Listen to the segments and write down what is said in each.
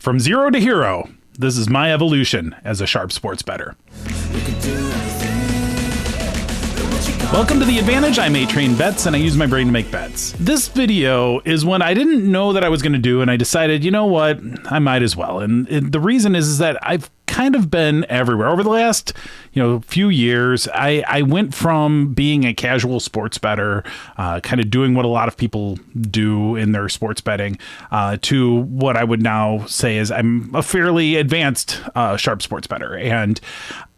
From zero to hero, this is my evolution as a sharp sports bettor. Welcome to The Advantage. I'm A-Train Bets, and I use my brain to make bets. This video is one I didn't know that I was going to do, and I decided, you know what, I might as well. And the reason is that I've kind of been everywhere. Over the last, few years, I went from being a casual sports bettor, kind of doing what a lot of people do in their sports betting, to what I would now say is I'm a fairly advanced sharp sports bettor. And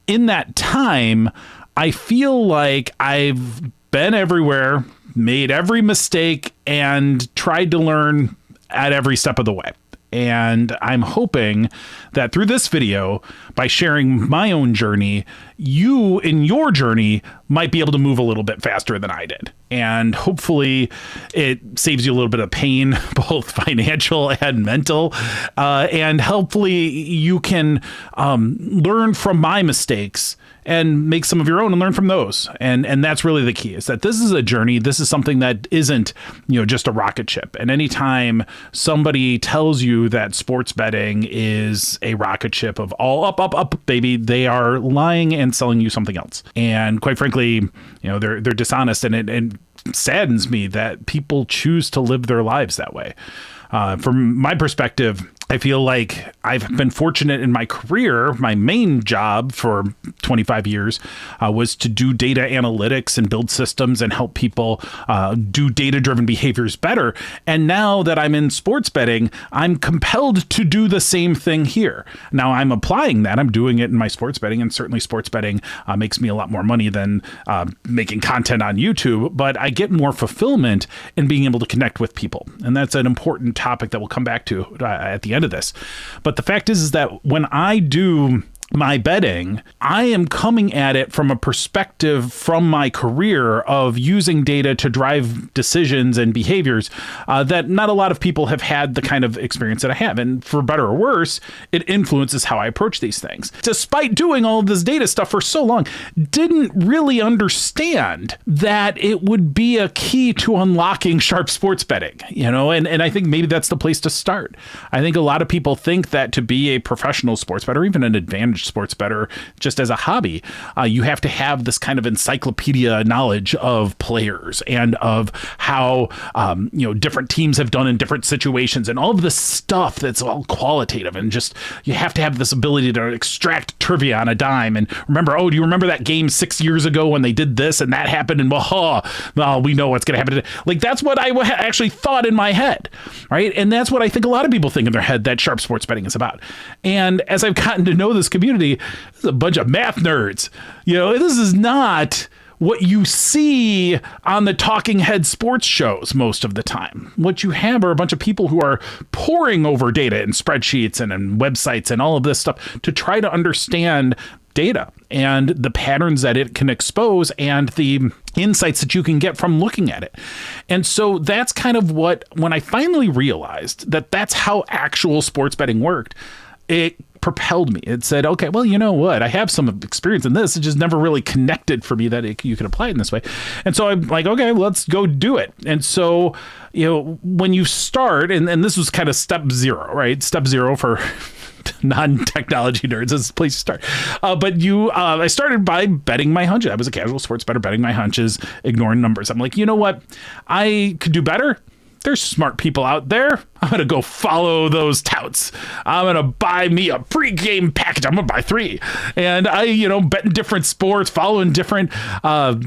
in that time, I feel like I've been everywhere, made every mistake, and tried to learn at every step of the way. And I'm hoping that through this video, by sharing my own journey, you in your journey might be able to move a little bit faster than I did. And hopefully it saves you a little bit of pain, both financial and mental. And hopefully you can learn from my mistakes and make some of your own and learn from those. And that's really the key, is that this is a journey. This is something that isn't, just a rocket ship. And anytime somebody tells you that sports betting is a rocket ship of all up, baby, they are lying and selling you something else. And quite frankly, they're dishonest, and it saddens me that people choose to live their lives that way. From my perspective, I feel like I've been fortunate in my career. My main job for 25 years was to do data analytics and build systems and help people do data-driven behaviors better. And now that I'm in sports betting, I'm compelled to do the same thing here. Now I'm applying that. I'm doing it in my sports betting, and certainly sports betting makes me a lot more money than making content on YouTube, but I get more fulfillment in being able to connect with people. And that's an important topic that we'll come back to at the end of this. But the fact is that when I do my betting, I am coming at it from a perspective from my career of using data to drive decisions and behaviors that not a lot of people have had the kind of experience that I have. And for better or worse, it influences how I approach these things. Despite doing all of this data stuff for so long, didn't really understand that it would be a key to unlocking sharp sports betting, and I think maybe that's the place to start. I think a lot of people think that to be a professional sports bettor, even an advantage sports bettor, just as a hobby, you have to have this kind of encyclopedia knowledge of players and of how different teams have done in different situations and all of this stuff that's all qualitative, and just you have to have this ability to extract trivia on a dime and remember, do you remember that game 6 years ago when they did this and that happened, and we know what's going to happen today. Like, that's what I actually thought in my head, right? And that's what I think a lot of people think in their head that sharp sports betting is about. And as I've gotten to know this community, it's a bunch of math nerds. This is not what you see on the talking head sports shows most of the time. What you have are a bunch of people who are poring over data and spreadsheets and websites and all of this stuff to try to understand data and the patterns that it can expose and the insights that you can get from looking at it. And so that's kind of when I finally realized that that's how actual sports betting worked, it propelled me. It said, okay, well, you know what? I have some experience in this. It just never really connected for me that you could apply it in this way. And so I'm like, okay, let's go do it. And so, when you start, and this was kind of step zero, right? Step zero for non-technology nerds is the place to start. But I started by betting my hunches. I was a casual sports bettor betting my hunches, ignoring numbers. I'm like, you know what? I could do better. There's smart people out there. I'm going to go follow those touts. I'm going to buy me a pregame package. I'm going to buy 3. And I, bet in different sports, following different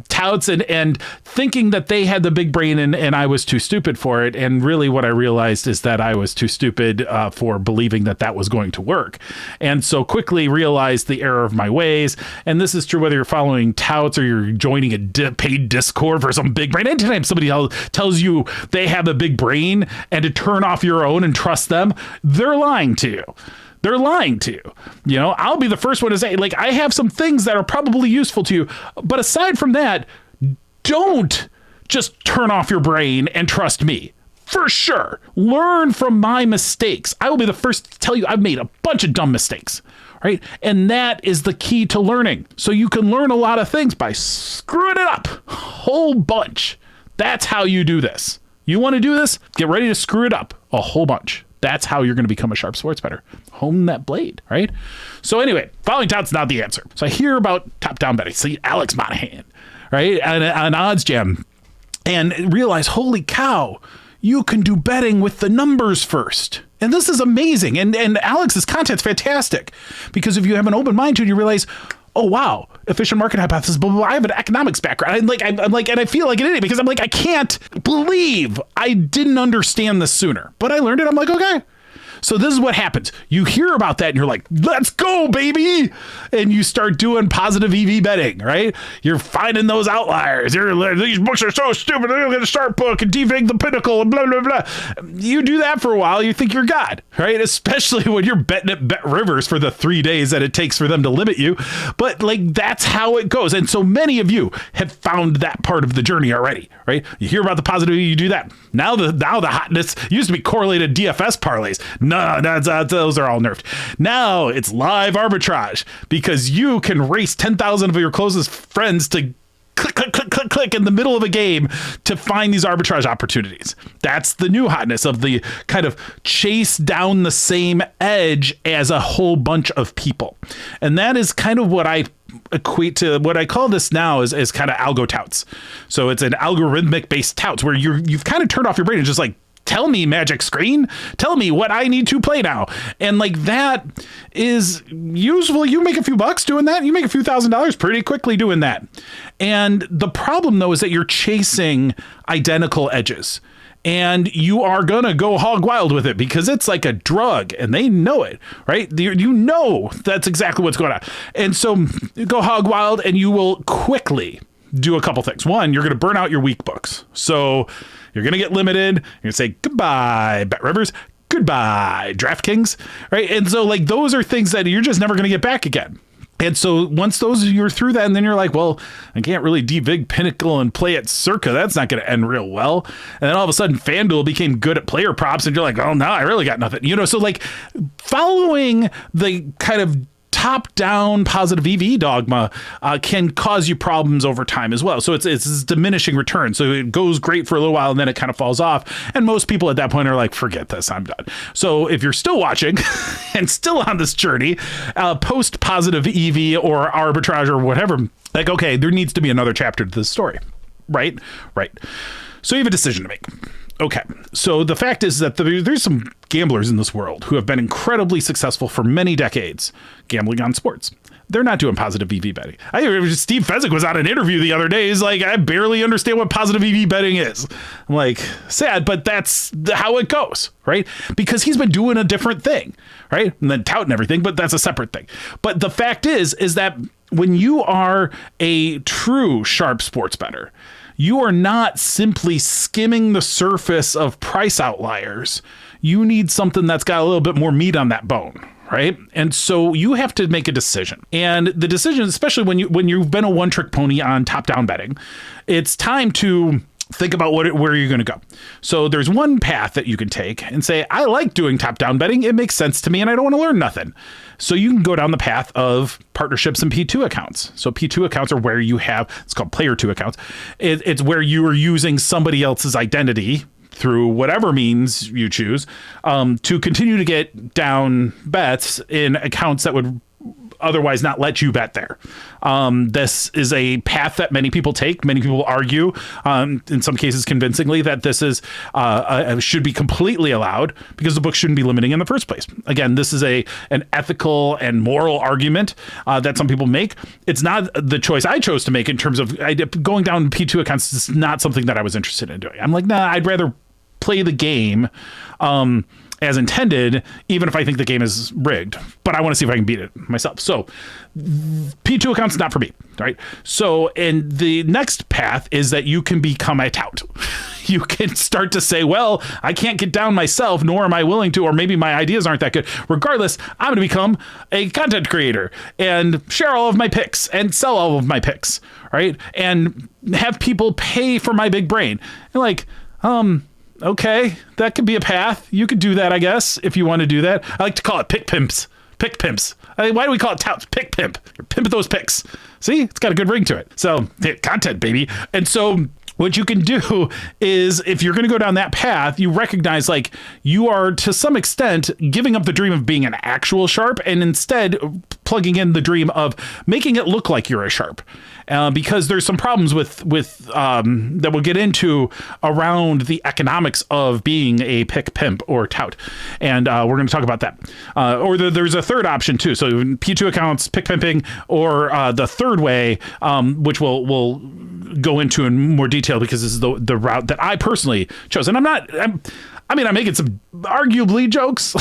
touts and thinking that they had the big brain and I was too stupid for it. And really what I realized is that I was too stupid for believing that was going to work. And so quickly realized the error of my ways. And this is true whether you're following touts or you're joining a paid Discord for some big brain. Anytime somebody tells you they have a big brain and to turn off your own and trust them, they're lying to you. They're lying to you. I'll be the first one to say, like, I have some things that are probably useful to you. But aside from that, don't just turn off your brain and trust me. For sure. Learn from my mistakes. I will be the first to tell you I've made a bunch of dumb mistakes. Right? And that is the key to learning. So you can learn a lot of things by screwing it up a whole bunch. That's how you do this. You want to do this? Get ready to screw it up a whole bunch. That's how you're going to become a sharp sports bettor. Hone that blade, right? So anyway, following tout's not the answer. So I hear about top-down betting. See Alex Monahan, right, on Odds Jam, and realize, holy cow, you can do betting with the numbers first. And this is amazing. And Alex's content's fantastic, because if you have an open mind to it, you realize, oh, wow, efficient market hypothesis, blah, blah, blah. I have an economics background. I'm like, and I feel like an idiot because I'm like, I can't believe I didn't understand this sooner, but I learned it. I'm like, okay. So this is what happens. You hear about that and you're like, let's go, baby. And you start doing positive EV betting, right? You're finding those outliers. These books are so stupid. They're going to start book and defig the pinnacle and blah, blah, blah. You do that for a while. You think you're God, right? Especially when you're betting at Bet Rivers for the 3 days that it takes for them to limit you. But like, that's how it goes. And so many of you have found that part of the journey already, right? You hear about the positive, you do that. Now the hotness used to be correlated DFS parlays. No, those are all nerfed. Now it's live arbitrage, because you can race 10,000 of your closest friends to click in the middle of a game to find these arbitrage opportunities. That's the new hotness of the kind of chase down the same edge as a whole bunch of people. And that is kind of what I equate to what I call this now is kind of algo touts. So it's an algorithmic based touts where you've kind of turned off your brain and just like, tell me, magic screen, tell me what I need to play now. And like, that is useful. You make a few bucks doing that. You make a few $1,000s pretty quickly doing that. And the problem though, is that you're chasing identical edges, and you are going to go hog wild with it because it's like a drug and they know it, right? You know, that's exactly what's going on. And so you go hog wild and you will quickly do a couple things. One, you're going to burn out your weak books. So you're going to get limited. You're going to say goodbye, Bet Rivers, goodbye, DraftKings, right? And so like, those are things that you're just never going to get back again. And so once you're through that, and then you're like, well, I can't really devig Pinnacle and play at Circa. That's not going to end real well. And then all of a sudden FanDuel became good at player props, and you're like, oh, now I really got nothing. So like, following the kind of top-down positive EV dogma can cause you problems over time as well. So it's diminishing return. So it goes great for a little while and then it kind of falls off. And most people at that point are like, forget this, I'm done. So if you're still watching and still on this journey, post positive EV or arbitrage or whatever, like, okay, there needs to be another chapter to this story, right? Right. So you have a decision to make. Okay, so the fact is that there's some gamblers in this world who have been incredibly successful for many decades gambling on sports. They're not doing positive EV betting. Steve Fezzik was on an interview the other day. He's like, I barely understand what positive EV betting is. I'm like, sad, but that's how it goes, right? Because he's been doing a different thing, right? And then touting everything, but that's a separate thing. But the fact is that when you are a true sharp sports bettor, you are not simply skimming the surface of price outliers. You need something that's got a little bit more meat on that bone, right? And so you have to make a decision. And the decision, especially when you've been a one-trick pony on top-down betting, it's time to think about where you're going to go. So there's one path that you can take and say, I like doing top-down betting. It makes sense to me, and I don't want to learn nothing. So you can go down the path of partnerships and P2 accounts. So P2 accounts are where you have, it's called player 2 accounts. It's where you are using somebody else's identity through whatever means you choose to continue to get down bets in accounts that would otherwise not let you bet there. This is a path that many people take. Many people argue, in some cases convincingly, that this is should be completely allowed because the book shouldn't be limiting in the first place. Again, this is an ethical and moral argument that some people make. It's not the choice I chose to make in terms of going down P2 accounts. Is not something that I was interested in doing. I'm like, nah, I'd rather play the game as intended, even if I think the game is rigged, but I want to see if I can beat it myself. So P2 accounts, not for me, right? So, and the next path is that you can become a tout. You can start to say, well, I can't get down myself, nor am I willing to, or maybe my ideas aren't that good. Regardless, I'm going to become a content creator and share all of my picks and sell all of my picks, right? And have people pay for my big brain. And like, okay, that could be a path. You could do that, I guess, if you want to do that. I like to call it pick pimps. Pick pimps. I mean, why do we call it touts? Pick pimp. You're pimping those picks. See, it's got a good ring to it. So content, baby. And so what you can do is, if you're going to go down that path, you recognize like you are to some extent giving up the dream of being an actual sharp and instead plugging in the dream of making it look like you're a sharp. Because there's some problems with that we'll get into around the economics of being a pick, pimp, or tout. And we're going to talk about that. Or there's a third option too. So P2 accounts, pick pimping, or the third way, which we'll go into in more detail because this is the route that I personally chose. And I'm making some arguably jokes,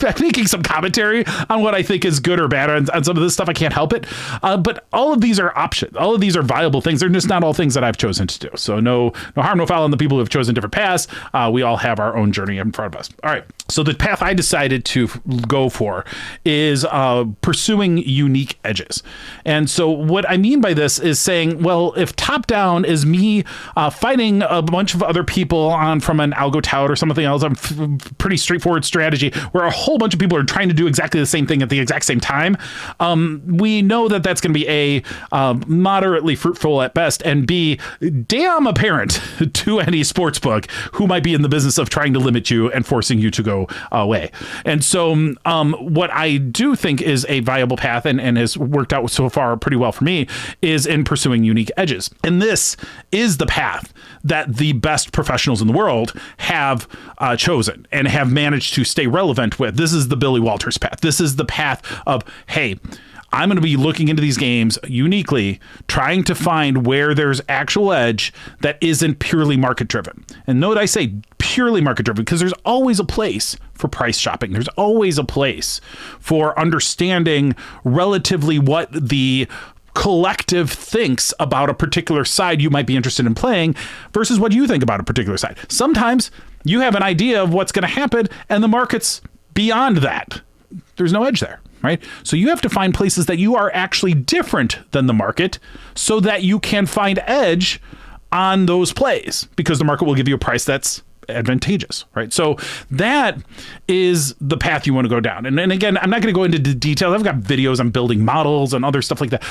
I'm making some commentary on what I think is good or bad on some of this stuff. I can't help it. But all of these are options. All of these are viable things. They're just not all things that I've chosen to do. So no harm, no foul on the people who have chosen different paths. We all have our own journey in front of us. All right. So the path I decided to go for is pursuing unique edges. And so what I mean by this is saying, well, if top down is me fighting a bunch of other people from an algo tout or something else, a pretty straightforward strategy where a whole bunch of people are trying to do exactly the same thing at the exact same time, we know that that's going to be A, moderately fruitful at best, and B, damn apparent to any sports book who might be in the business of trying to limit you and forcing you to go away. And so what I do think is a viable path and has worked out so far pretty well for me is in pursuing unique edges. And this is the path that the best professionals in the world have chosen and have managed to stay relevant with. This is the Billy Walters path. This is the path of, hey, I'm going to be looking into these games uniquely, trying to find where there's actual edge that isn't purely market driven. And note I say purely market driven because there's always a place for price shopping. There's always a place for understanding relatively what the collective thinks about a particular side you might be interested in playing versus what you think about a particular side. Sometimes you have an idea of what's going to happen and the market's beyond that. There's no edge there. Right? So you have to find places that you are actually different than the market so that you can find edge on those plays because the market will give you a price that's advantageous, right? So that is the path you want to go down. And again, I'm not going to go into details. I've got videos on building models and other stuff like that.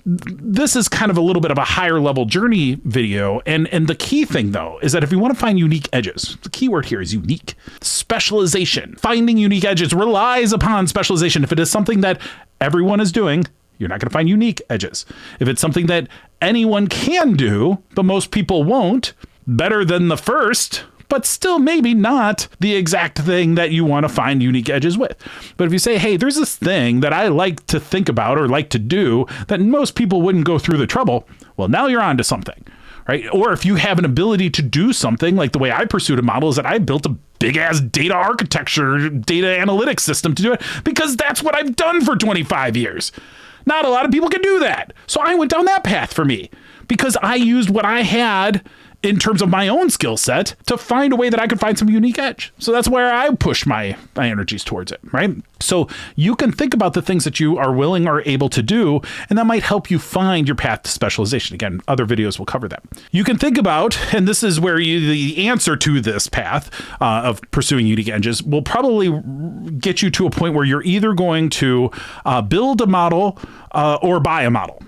This is kind of a little bit of a higher level journey video. And the key thing though, is that if you want to find unique edges, the key word here is unique. Specialization. Finding unique edges relies upon specialization. If it is something that everyone is doing, you're not going to find unique edges. If it's something that anyone can do, but most people won't, better than the first, but still maybe not the exact thing that you want to find unique edges with. But if you say, hey, there's this thing that I like to think about or like to do that most people wouldn't go through the trouble, well, now you're onto something, right? Or if you have an ability to do something like the way I pursued a model is that I built a big ass data architecture, data analytics system to do it because that's what I've done for 25 years. Not a lot of people can do that. So I went down that path for me because I used what I had in terms of my own skill set to find a way that I could find some unique edge. So that's where I push my energies towards it, right? So you can think about the things that you are willing or able to do, and that might help you find your path to specialization. Again, other videos will cover that. You can think about, and this is where the answer to this path of pursuing unique edges will probably get you to a point where you're either going to build a model or buy a model.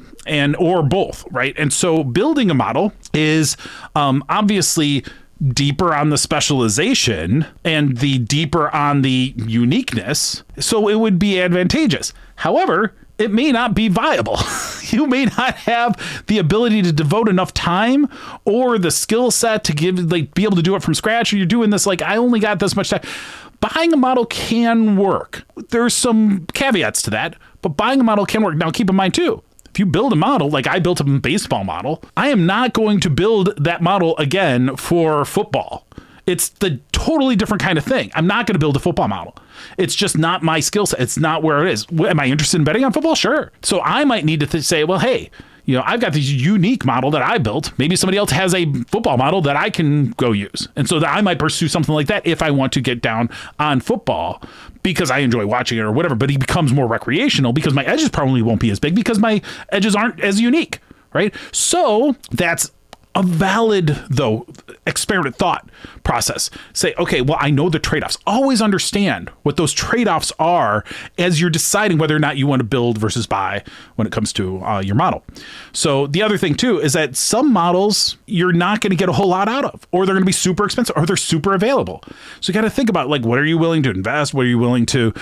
Or both, right? And so building a model is obviously deeper on the specialization and the deeper on the uniqueness. So it would be advantageous. However, it may not be viable. You may not have the ability to devote enough time or the skill set to be able to do it from scratch. Or you're doing this I only got this much time. Buying a model can work. There's some caveats to that, but buying a model can work. Now, keep in mind too, if you build a model, like I built a baseball model, I am not going to build that model again for football. It's the totally different kind of thing. I'm not going to build a football model. It's just not my skill set. It's not where it is. Am I interested in betting on football? Sure. So I might need to say, well, hey, I've got this unique model that I built. Maybe somebody else has a football model that I can go use. And so that I might pursue something like that if I want to get down on football because I enjoy watching it or whatever, but it becomes more recreational because my edges probably won't be as big because my edges aren't as unique, right? So that's a valid, though, experiment thought process. Say, okay, well, I know the trade-offs. Always understand what those trade-offs are as you're deciding whether or not you want to build versus buy when it comes to your model. So the other thing, too, is that some models you're not going to get a whole lot out of, or they're going to be super expensive, or they're super available. So you got to think about, like, what are you willing to invest? What are you willing to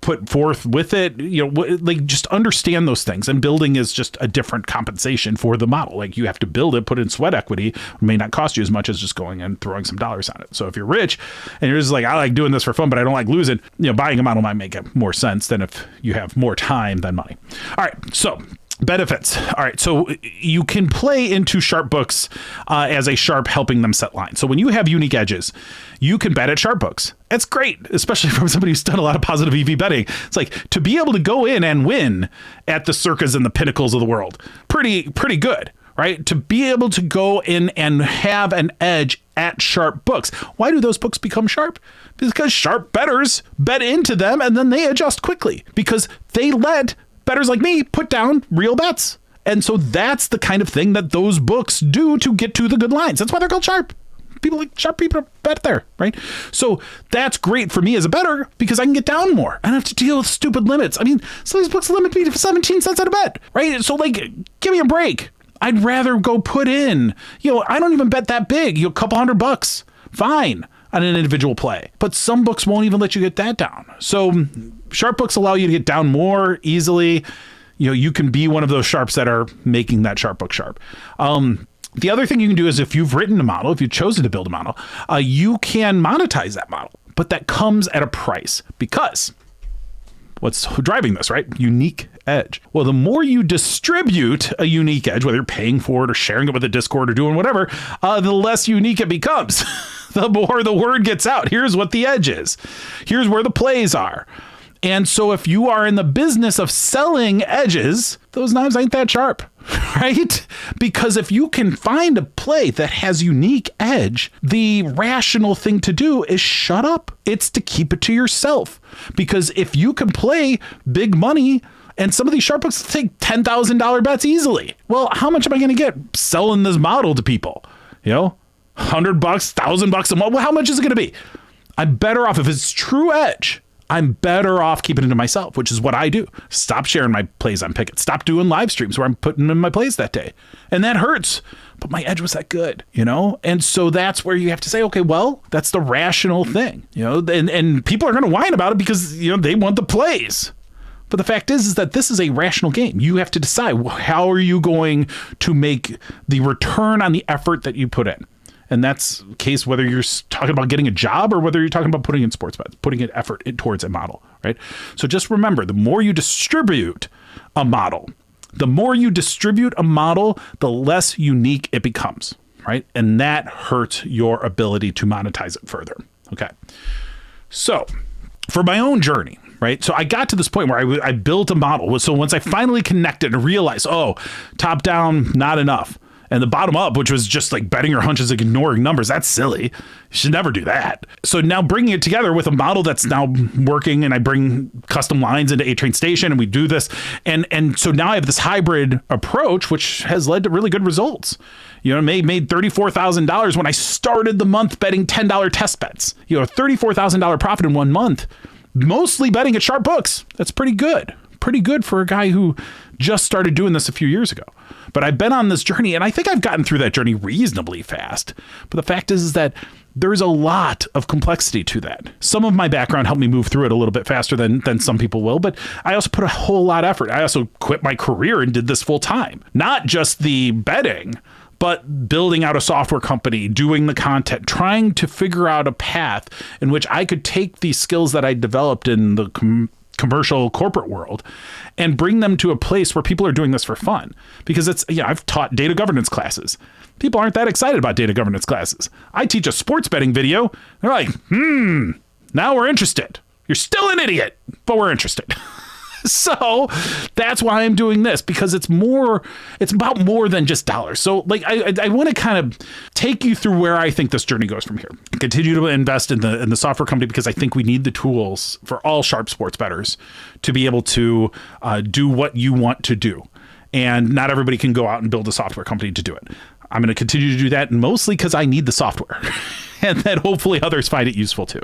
put forth with it? You know, like, just understand those things. And building is just a different compensation for the model. Like, you have to build it, put in sweat equity. It may not cost you as much as just going and throwing some dollars on it. So if you're rich and you're just like, I like doing this for fun, but I don't like losing, you know, buying a model might make more sense than if you have more time than money. All right. So benefits. All right. So you can play into sharp books as a sharp helping them set lines. So when you have unique edges, you can bet at sharp books. It's great, especially from somebody who's done a lot of positive EV betting. It's like to be able to go in and win at the Circas and the Pinnacles of the world. Pretty good. Right? To be able to go in and have an edge at sharp books. Why do those books become sharp? Because sharp bettors bet into them and then they adjust quickly because they let bettors like me put down real bets. And so that's the kind of thing that those books do to get to the good lines. That's why they're called sharp. People like sharp people bet there, right? So that's great for me as a bettor because I can get down more. I don't have to deal with stupid limits. I mean, some of these books limit me to 17 cents at a bet, right? So like, give me a break. I'd rather go put in, you know, I don't even bet that big, you know, a couple $100, fine, on an individual play. But some books won't even let you get that down. So sharp books allow you to get down more easily. You know, you can be one of those sharps that are making that sharp book sharp. The other thing you can do is if you've written a model, if you've chosen to build a model, you can monetize that model. But that comes at a price because what's driving this, right? Unique edge. Well, the more you distribute a unique edge, whether you're paying for it or sharing it with a Discord or doing whatever, the less unique it becomes. The more the word gets out. Here's what the edge is. Here's where the plays are. And so if you are in the business of selling edges, those knives ain't that sharp, right? Because if you can find a play that has unique edge, the rational thing to do is shut up. It's to keep it to yourself. Because if you can play big money, and some of these sharp books take $10,000 bets easily. Well, how much am I going to get selling this model to people? You know, $100, $1,000 a month. Well, how much is it going to be? I'm better off if it's true edge. I'm better off keeping it to myself, which is what I do. Stop sharing my plays on Pickett. Stop doing live streams where I'm putting in my plays that day. And that hurts. But my edge was that good, you know? And so that's where you have to say, okay, well, that's the rational thing, you know? And people are going to whine about it because, you know, they want the plays. But the fact is that this is a rational game. You have to decide how are you going to make the return on the effort that you put in. And that's the case whether you're talking about getting a job or whether you're talking about putting in sports bets, putting an effort towards a model, right? So just remember, the more you distribute a model, the less unique it becomes, right? And that hurts your ability to monetize it further. Okay. So for my own journey, right? So I got to this point where I built a model. So once I finally connected and realized, oh, top down, not enough. And the bottom up, which was just like betting your hunches and ignoring numbers, that's silly. You should never do that. So now bringing it together with a model that's now working, and I bring custom lines into A-Train Station, and we do this. And so now I have this hybrid approach, which has led to really good results. You know, made $34,000 when I started the month betting $10 test bets. You know, $34,000 profit in 1 month, mostly betting at sharp books. That's pretty good. Pretty good for a guy who just started doing this a few years ago. But I've been on this journey, and I think I've gotten through that journey reasonably fast. But the fact is that there's a lot of complexity to that. Some of my background helped me move through it a little bit faster than some people will, but I also put a whole lot of effort. I also quit my career and did this full time. Not just the betting, but building out a software company, doing the content, trying to figure out a path in which I could take these skills that I developed in the commercial corporate world and bring them to a place where people are doing this for fun. Because it's, you know, I've taught data governance classes. People aren't that excited about data governance classes. I teach a sports betting video. They're like, now we're interested. You're still an idiot, but we're interested. So that's why I'm doing this, because it's about more than just dollars. So like, I want to kind of take you through where I think this journey goes from here. Continue to invest in the software company because I think we need the tools for all sharp sports bettors to be able to do what you want to do. And not everybody can go out and build a software company to do it. I'm going to continue to do that, mostly because I need the software and that hopefully others find it useful too.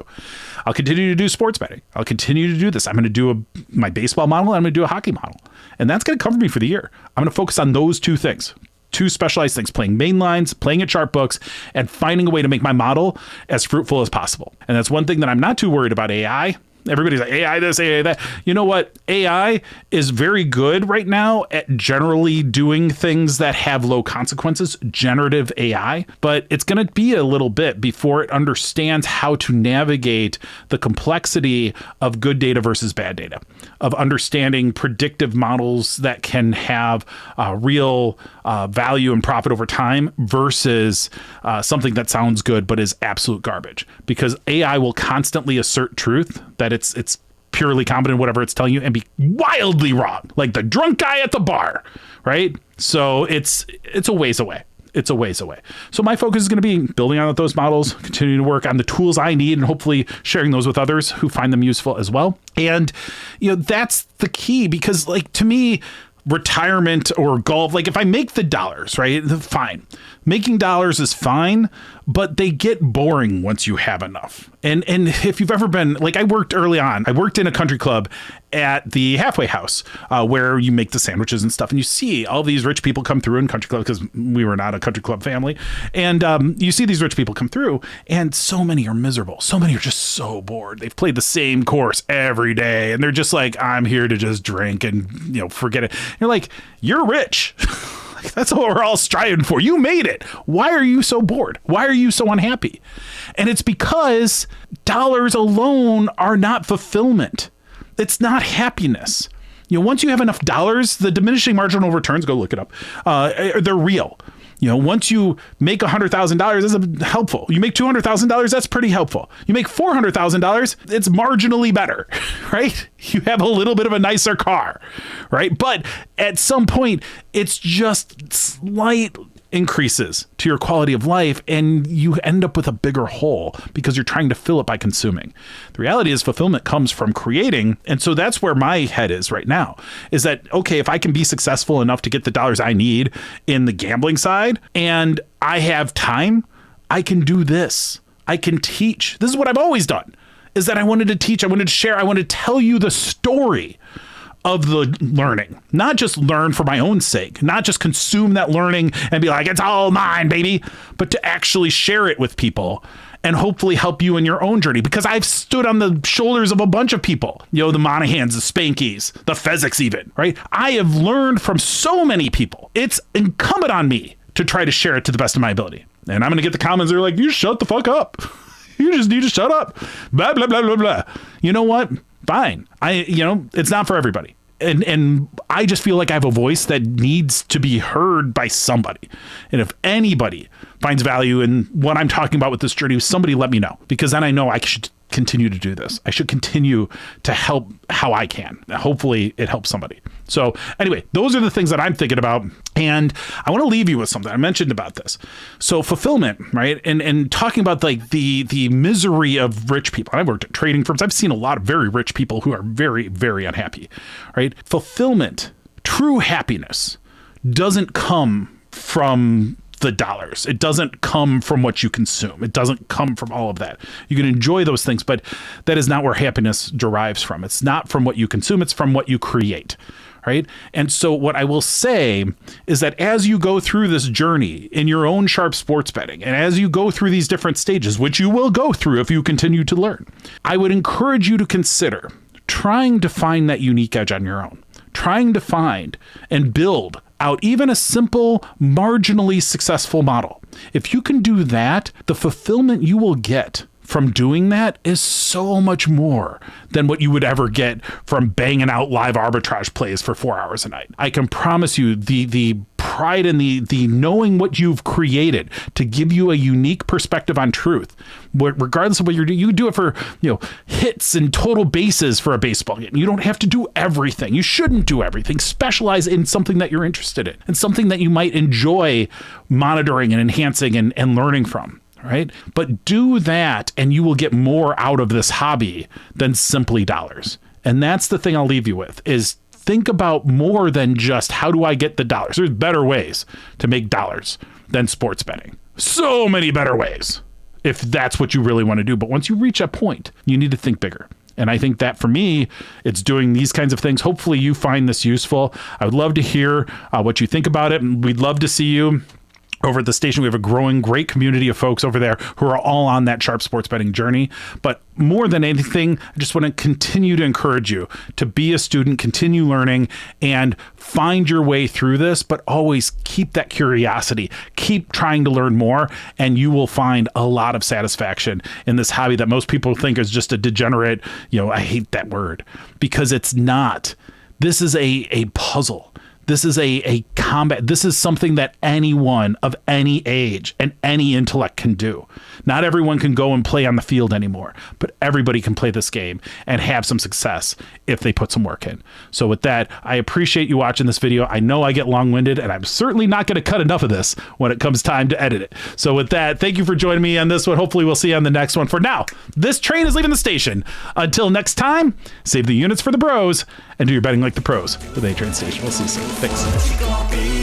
I'll continue to do sports betting. I'll continue to do this. I'm going to do my baseball model, and I'm going to do a hockey model. And that's going to cover me for the year. I'm going to focus on those two things, two specialized things, playing main lines, playing at sharp books, and finding a way to make my model as fruitful as possible. And that's one thing that I'm not too worried about AI. Everybody's like, AI this, AI that. You know what? AI is very good right now at generally doing things that have low consequences, generative AI, but it's going to be a little bit before it understands how to navigate the complexity of good data versus bad data, of understanding predictive models that can have real value and profit over time versus something that sounds good but is absolute garbage. Because AI will constantly assert truth that it's purely competent, whatever it's telling you, and be wildly wrong, like the drunk guy at the bar, right? So it's a ways away. It's a ways away. So my focus is going to be building on those models, continuing to work on the tools I need, and hopefully sharing those with others who find them useful as well. And, that's the key, because to me, retirement or golf, if I make the dollars, right, fine. Making dollars is fine, but they get boring once you have enough. And if you've ever been, I worked early on, I worked in a country club at the halfway house where you make the sandwiches and stuff. And you see all these rich people come through in country club, because we were not a country club family. And you see these rich people come through, and so many are miserable. So many are just so bored. They've played the same course every day. And they're just like, I'm here to just drink and, forget it. And you're like, you're rich. That's what we're all striving for. You made it. Why are you so bored? Why are you so unhappy? And it's because dollars alone are not fulfillment. It's not happiness. Once you have enough dollars, the diminishing marginal returns, go look it up, they're real. Once you make $100,000, that's helpful. You make $200,000, that's pretty helpful. You make $400,000, it's marginally better, right? You have a little bit of a nicer car, right? But at some point, it's just slight increases to your quality of life, and you end up with a bigger hole because you're trying to fill it by consuming. The reality is fulfillment comes from creating. And so that's where my head is right now, is that, okay, if I can be successful enough to get the dollars I need in the gambling side and I have time, I can do this. I can teach. This is what I've always done, is that I wanted to teach. I wanted to share. I wanted to tell you the story of the learning, not just learn for my own sake, not just consume that learning and be like, it's all mine, baby, but to actually share it with people and hopefully help you in your own journey. Because I've stood on the shoulders of a bunch of people, the Monahans, the Spankies, the Fezzicks even, right? I have learned from so many people. It's incumbent on me to try to share it to the best of my ability. And I'm going to get the comments that are like, you shut the fuck up. You just need to shut up. Blah, blah, blah, blah, blah. You know what? Fine. It's not for everybody. And I just feel like I have a voice that needs to be heard by somebody. And if anybody finds value in what I'm talking about with this journey, somebody let me know, because then I know I should continue to do this. I should continue to help how I can. Hopefully it helps somebody. So anyway, those are the things that I'm thinking about. And I want to leave you with something. I mentioned about this. So fulfillment, right? And talking about the misery of rich people. I've worked at trading firms. I've seen a lot of very rich people who are very, very unhappy, right? Fulfillment, true happiness doesn't come from the dollars. It doesn't come from what you consume. It doesn't come from all of that. You can enjoy those things, but that is not where happiness derives from. It's not from what you consume. It's from what you create, right? And so what I will say is that as you go through this journey in your own sharp sports betting, and as you go through these different stages, which you will go through if you continue to learn, I would encourage you to consider trying to find that unique edge on your own, trying to find and build out even a simple, marginally successful model. If you can do that, the fulfillment you will get from doing that is so much more than what you would ever get from banging out live arbitrage plays for 4 hours a night. I can promise you the pride and the knowing what you've created to give you a unique perspective on truth, regardless of what you're doing. You do it for hits and total bases for a baseball game. You don't have to do everything. You shouldn't do everything. Specialize in something that you're interested in and something that you might enjoy monitoring and enhancing and learning from. Right? But do that and you will get more out of this hobby than simply dollars. And that's the thing I'll leave you with, is think about more than just how do I get the dollars. There's better ways to make dollars than sports betting. So many better ways if that's what you really want to do. But once you reach a point, you need to think bigger. And I think that for me, it's doing these kinds of things. Hopefully you find this useful. I would love to hear what you think about it. And we'd love to see you over at the station. We have a growing, great community of folks over there who are all on that sharp sports betting journey. But more than anything, I just want to continue to encourage you to be a student, continue learning, and find your way through this, but always keep that curiosity. Keep trying to learn more, and you will find a lot of satisfaction in this hobby that most people think is just a degenerate, I hate that word, because it's not. This is a puzzle. This is a combat. This is something that anyone of any age and any intellect can do. Not everyone can go and play on the field anymore, but everybody can play this game and have some success if they put some work in. So with that, I appreciate you watching this video. I know I get long-winded, and I'm certainly not going to cut enough of this when it comes time to edit it. So with that, thank you for joining me on this one. Hopefully we'll see you on the next one. For now, this train is leaving the station. Until next time, save the units for the bros and do your betting like the pros with A-Train Station. We'll see you soon. Thanks.